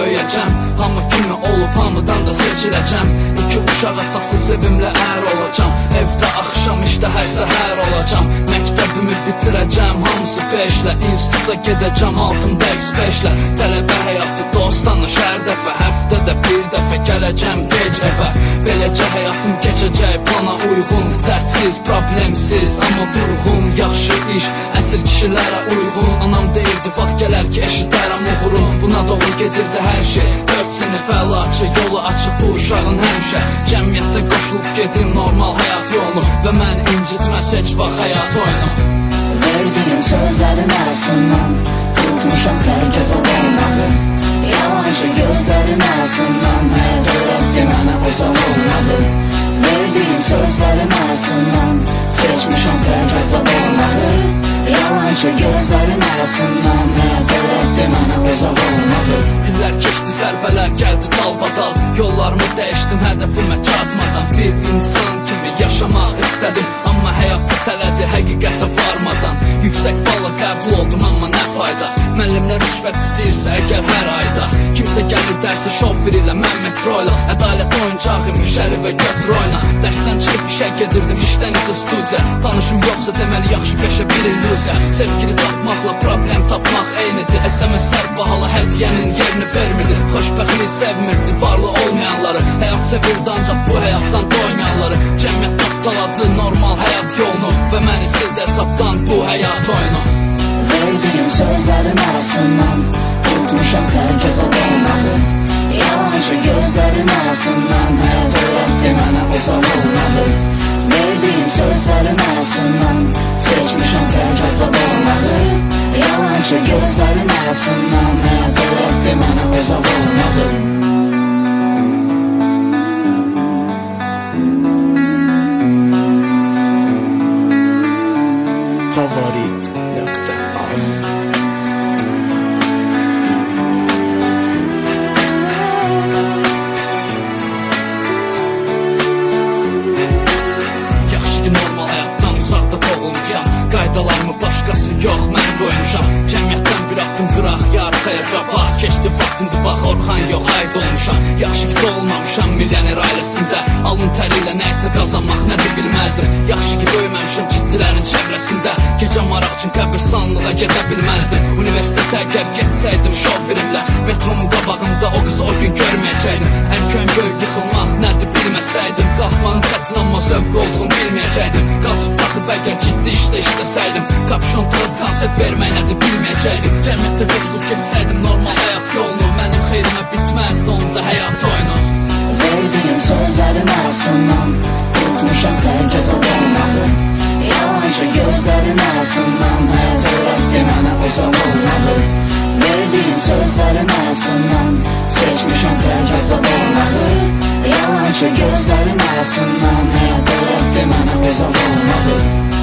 böyüyəcəm. Hamı kimi olub hamıdan da seçiləcəm. İki uşaq atası sevimlə ər olacam. Evdə axşam işdə hər səhər olacam. Məktəbimi bitirəcəm hamısı 5-lə. İnstituta gedəcəm altımda X5-lə. Tələbə həyatı dostanı şər dəfə. Həftədə bir dəfə gələcəm gec evə. Beləcə həyatım keçəcək plana uyğun. Dərtsiz, problemsiz, amma durğun. Yaxşı iş, əsir kişilərə uyğun. Anam deyirdi, vaxt gələr ki eşidərəm uğurun. Buna doğru gedirdi hər şey. 4 sinif əlaçı, yolu açıq bu uşağın həmişə. Cəmiyyətdə qoşulub gedim normal həyat yolunu. Və mən incitməz heç vaxt həyat oyunu. Verdiyim sözlərin arasından tutmuşam tək hesab olmağı. Yalancı gözlərin arasından həyat öyrətdi mənə uzaq olmağı. Verdiyim sözlərin arasından seçmişəm tək hesab olmağı. Yalancı gözlərin arasından həyat öyrətdi mənə uzaq olmağı. İllər keçdi, zərbələr gəldi dalbadal. Yollarımı dəyişdim hədəfimə çatmadan. Bir insan kimi yaşamaq istədim, amma həyat itələdi həqiqətə varmadan. Yüksək balla qəbul oldum, amma nə fayda. Müəllimlər rüşvət istəyirsə əgər hər ayda. Kimsə gəlir dərsi şofir ilə, mən metro ilə. Ədalət oyuncağı imiş, əlivə götür oyna. Dərsdən çıxıb işə gedirdim, işdən isə studiya. Tanışım yoxsa deməli yaxşı peşə bir illüziya. Sevgili tapmaqla problem tapmaq eynidir. SMS-lər bahalı hədiyyənin yerini vermirdi. Xoşbəxtlik sevmirdi varlı olmayanları. Həyat sevirdi ancaq bu həyatdan doymayanları. Cəmiyyət tapdaladı normal həyat yolunu. Və məni sildi hesabdan bu həyat oyunu. Verdiyim sözlərin arasından tutmuşam tək hesab olmağı. Yalancı gözlərin arasından həyat öyrətdi mənə uzaq olmağı. Verdiyim sözlərin arasından seçmişəm tək hesab olmağı. Yalancı gözlərin arasından həyat öyrətdi mənə uzaq olmağı. Favorit.az Yaxşı ki normal həyatdan uzaqda doğulmuşam. Qaydalarımı başqası yox mən qoymuşam. Cəmiyyətdən bir addım qıraq yarxaya qabaq. Keçdi vaxtındı bax Orxan yox aid olmuşam. Yaxşı ki doğulmamışam milyoner ailəsində. Alın təri ilə nəysə qazanmaq nədir bilməzdim. Yaxşı ki böyüməmişəm ciddilərin çevrəsində. Gecə maraq üçün qəbirstanlığa gedə bilməzdim. Universitetə əgər getsəydim şoferimlə, metromun qabağında o qızı o gün görməyəcəkdim. Ərkön böyük yıxılmaq nədir bilməsəydim. Qalxmanın çətin amma zövq olduğunu bilməyəcəkdim. Qalsıb taxıb əgər ciddi işləsəydim. Kapşon tırıb konsert vermək nədir bilməyəcəkdim. Cəmiyyətdə qoşulub getsəydim normal həyat yolunu. Mənim xeyrimə bitməzdi onda həyat oyunu. Verdiyim sözlərin arasından tutmuşam tək hesab olmağı. Yalancı gözlərin arasından həyat öyrətdi mənə uzaq olmağı. Verdiyim sözlərin arasından seçmişəm tək hesab olmağı. Yalancı gözlərin arasından həyat öyrətdi mənə uzaq olmağı.